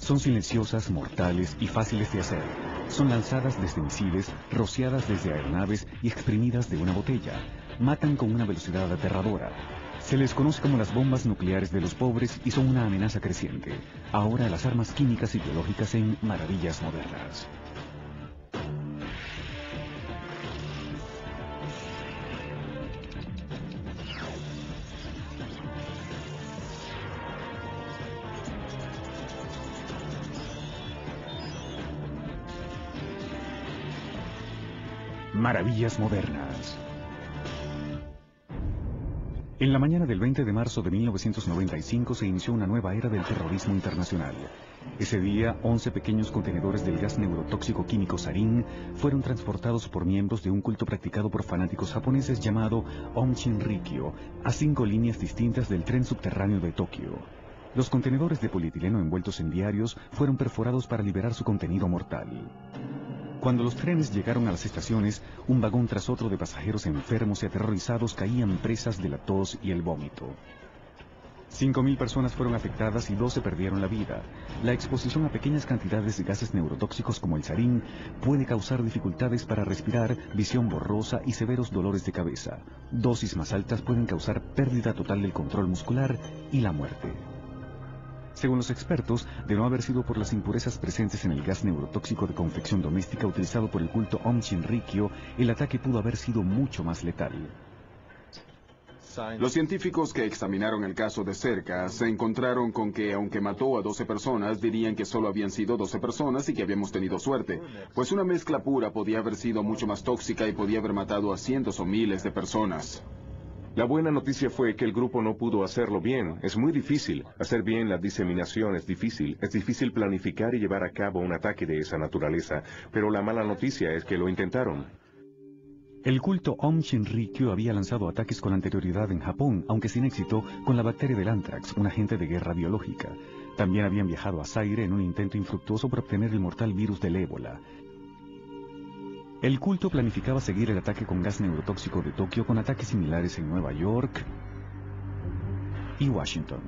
Son silenciosas, mortales y fáciles de hacer. Son lanzadas desde misiles, rociadas desde aeronaves y exprimidas de una botella. Matan con una velocidad aterradora. Se les conoce como las bombas nucleares de los pobres y son una amenaza creciente. Ahora las armas químicas y biológicas en Maravillas Modernas. Maravillas Modernas. En la mañana del 20 de marzo de 1995 se inició una nueva era del terrorismo internacional. Ese día, 11 pequeños contenedores del gas neurotóxico químico sarín fueron transportados por miembros de un culto practicado por fanáticos japoneses llamado Aum Shinrikyo a 5 líneas distintas del tren subterráneo de Tokio. Los contenedores de polietileno envueltos en diarios fueron perforados para liberar su contenido mortal. Cuando los trenes llegaron a las estaciones, un vagón tras otro de pasajeros enfermos y aterrorizados caían presas de la tos y el vómito. 5.000 personas fueron afectadas y 12 perdieron la vida. La exposición a pequeñas cantidades de gases neurotóxicos como el sarín puede causar dificultades para respirar, visión borrosa y severos dolores de cabeza. Dosis más altas pueden causar pérdida total del control muscular y la muerte. Según los expertos, de no haber sido por las impurezas presentes en el gas neurotóxico de confección doméstica utilizado por el culto Aum Shinrikyo, el ataque pudo haber sido mucho más letal. Los científicos que examinaron el caso de cerca se encontraron con que, aunque mató a 12 personas, dirían que solo habían sido 12 personas y que habíamos tenido suerte, pues una mezcla pura podía haber sido mucho más tóxica y podía haber matado a cientos o miles de personas. La buena noticia fue que el grupo no pudo hacerlo bien. Es muy difícil. Hacer bien la diseminación es difícil. Es difícil planificar y llevar a cabo un ataque de esa naturaleza. Pero la mala noticia es que lo intentaron. El culto Aum Shinrikyo había lanzado ataques con anterioridad en Japón, aunque sin éxito, con la bacteria del anthrax, un agente de guerra biológica. También habían viajado a Zaire en un intento infructuoso por obtener el mortal virus del ébola. El culto planificaba seguir el ataque con gas neurotóxico de Tokio con ataques similares en Nueva York y Washington.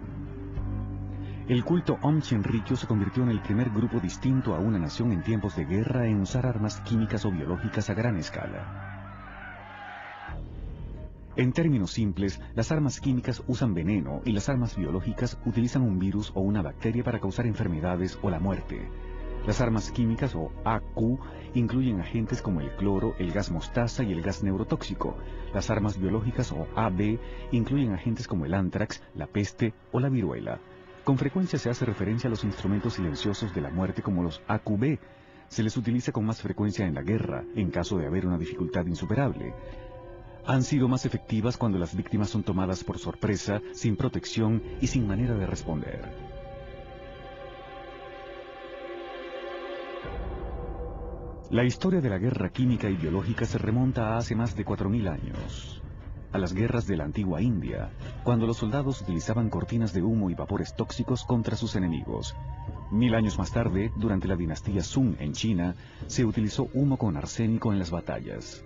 El culto Aum Shinrikyo se convirtió en el primer grupo distinto a una nación en tiempos de guerra en usar armas químicas o biológicas a gran escala. En términos simples, las armas químicas usan veneno y las armas biológicas utilizan un virus o una bacteria para causar enfermedades o la muerte. Las armas químicas o AQ incluyen agentes como el cloro, el gas mostaza y el gas neurotóxico. Las armas biológicas o AB incluyen agentes como el anthrax, la peste o la viruela. Con frecuencia se hace referencia a los instrumentos silenciosos de la muerte como los AQB. Se les utiliza con más frecuencia en la guerra, en caso de haber una dificultad insuperable. Han sido más efectivas cuando las víctimas son tomadas por sorpresa, sin protección y sin manera de responder. La historia de la guerra química y biológica se remonta a hace más de 4.000 años. A las guerras de la antigua India, cuando los soldados utilizaban cortinas de humo y vapores tóxicos contra sus enemigos. 1000 años más tarde, durante la dinastía Sung en China, se utilizó humo con arsénico en las batallas.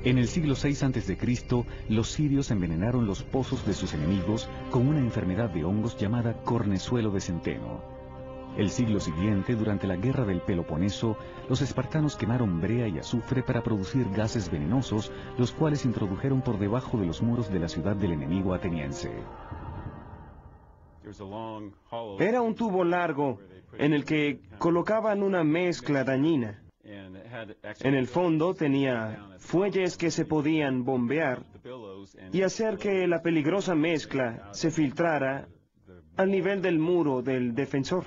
En el siglo VI a.C., los sirios envenenaron los pozos de sus enemigos con una enfermedad de hongos llamada cornezuelo de centeno. El siglo siguiente, durante la guerra del Peloponeso, los espartanos quemaron brea y azufre para producir gases venenosos, los cuales introdujeron por debajo de los muros de la ciudad del enemigo ateniense. Era un tubo largo en el que colocaban una mezcla dañina. En el fondo tenía fuelles que se podían bombear y hacer que la peligrosa mezcla se filtrara al nivel del muro del defensor.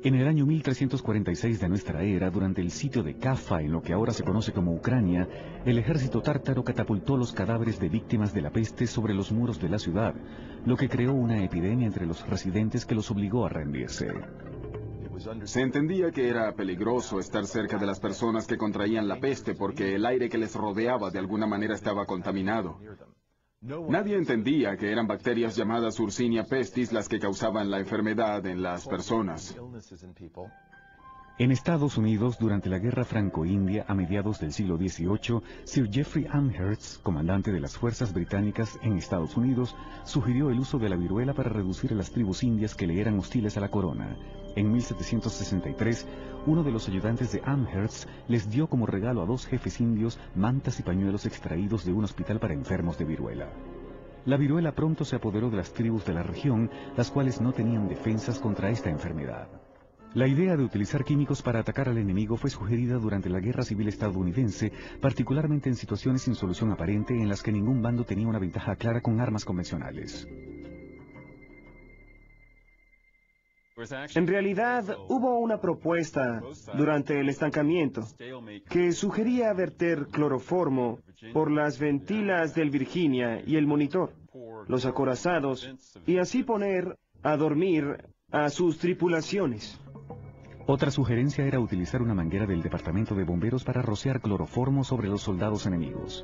En el año 1346 de nuestra era, durante el sitio de Kaffa, en lo que ahora se conoce como Ucrania, el ejército tártaro catapultó los cadáveres de víctimas de la peste sobre los muros de la ciudad, lo que creó una epidemia entre los residentes que los obligó a rendirse. Se entendía que era peligroso estar cerca de las personas que contraían la peste porque el aire que les rodeaba de alguna manera estaba contaminado. Nadie entendía que eran bacterias llamadas Yersinia pestis las que causaban la enfermedad en las personas. En Estados Unidos, durante la Guerra Franco-India a mediados del siglo XVIII, Sir Jeffrey Amherst, comandante de las fuerzas británicas en Estados Unidos, sugirió el uso de la viruela para reducir a las tribus indias que le eran hostiles a la corona. En 1763, uno de los ayudantes de Amherst les dio como regalo a 2 jefes indios mantas y pañuelos extraídos de un hospital para enfermos de viruela. La viruela pronto se apoderó de las tribus de la región, las cuales no tenían defensas contra esta enfermedad. La idea de utilizar químicos para atacar al enemigo fue sugerida durante la Guerra Civil estadounidense, particularmente en situaciones sin solución aparente en las que ningún bando tenía una ventaja clara con armas convencionales. En realidad, hubo una propuesta durante el estancamiento que sugería verter cloroformo por las ventilas del Virginia y el Monitor, los acorazados, y así poner a dormir a sus tripulaciones. Otra sugerencia era utilizar una manguera del Departamento de Bomberos para rociar cloroformo sobre los soldados enemigos.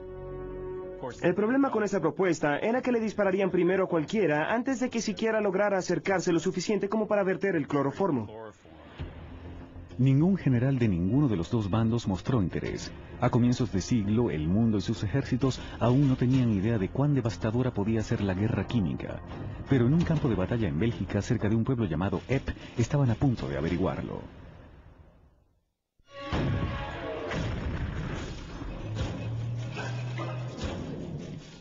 El problema con esa propuesta era que le dispararían primero a cualquiera antes de que siquiera lograra acercarse lo suficiente como para verter el cloroformo. Ningún general de ninguno de los dos bandos mostró interés. A comienzos de siglo, el mundo y sus ejércitos aún no tenían idea de cuán devastadora podía ser la guerra química. Pero en un campo de batalla en Bélgica, cerca de un pueblo llamado Epp, estaban a punto de averiguarlo.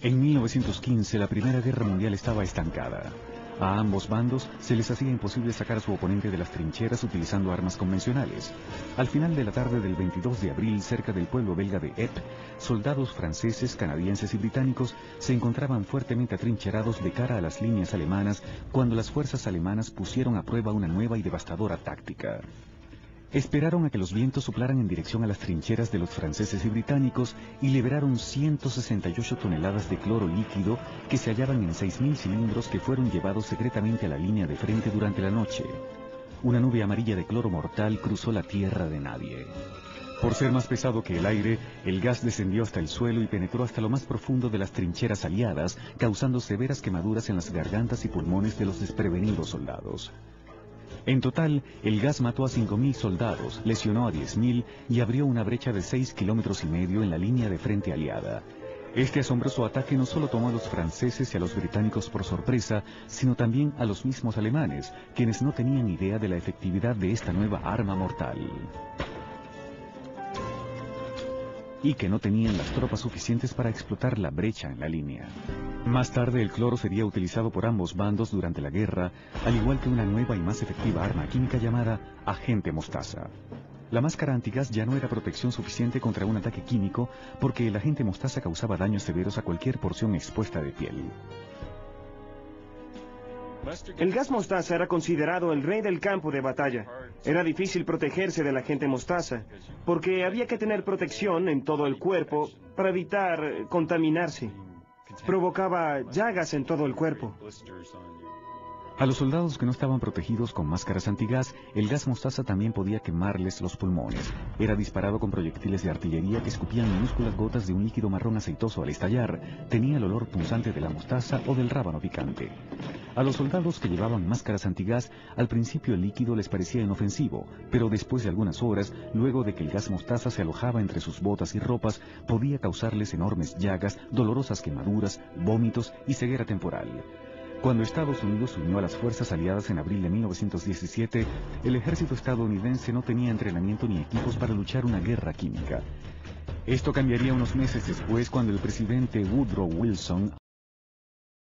En 1915, la Primera Guerra Mundial estaba estancada. A ambos bandos se les hacía imposible sacar a su oponente de las trincheras utilizando armas convencionales. Al final de la tarde del 22 de abril, cerca del pueblo belga de Epp, soldados franceses, canadienses y británicos se encontraban fuertemente atrincherados de cara a las líneas alemanas cuando las fuerzas alemanas pusieron a prueba una nueva y devastadora táctica. Esperaron a que los vientos soplaran en dirección a las trincheras de los franceses y británicos y liberaron 168 toneladas de cloro líquido que se hallaban en 6.000 cilindros que fueron llevados secretamente a la línea de frente durante la noche. Una nube amarilla de cloro mortal cruzó la tierra de nadie. Por ser más pesado que el aire, el gas descendió hasta el suelo y penetró hasta lo más profundo de las trincheras aliadas, causando severas quemaduras en las gargantas y pulmones de los desprevenidos soldados. En total, el gas mató a 5.000 soldados, lesionó a 10.000 y abrió una brecha de 6,5 kilómetros en la línea de frente aliada. Este asombroso ataque no solo tomó a los franceses y a los británicos por sorpresa, sino también a los mismos alemanes, quienes no tenían idea de la efectividad de esta nueva arma mortal. Y que no tenían las tropas suficientes para explotar la brecha en la línea. Más tarde el cloro sería utilizado por ambos bandos durante la guerra, al igual que una nueva y más efectiva arma química llamada agente mostaza. La máscara antigas ya no era protección suficiente contra un ataque químico porque el agente mostaza causaba daños severos a cualquier porción expuesta de piel. El gas mostaza era considerado el rey del campo de batalla. Era difícil protegerse del agente mostaza, porque había que tener protección en todo el cuerpo para evitar contaminarse. Provocaba llagas en todo el cuerpo. A los soldados que no estaban protegidos con máscaras antigas, el gas mostaza también podía quemarles los pulmones. Era disparado con proyectiles de artillería que escupían minúsculas gotas de un líquido marrón aceitoso al estallar. Tenía el olor punzante de la mostaza o del rábano picante. A los soldados que llevaban máscaras antigas, al principio el líquido les parecía inofensivo, pero después de algunas horas, luego de que el gas mostaza se alojaba entre sus botas y ropas, podía causarles enormes llagas, dolorosas quemaduras, vómitos y ceguera temporal. Cuando Estados Unidos se unió a las fuerzas aliadas en abril de 1917, el ejército estadounidense no tenía entrenamiento ni equipos para luchar una guerra química. Esto cambiaría unos meses después cuando el presidente Woodrow Wilson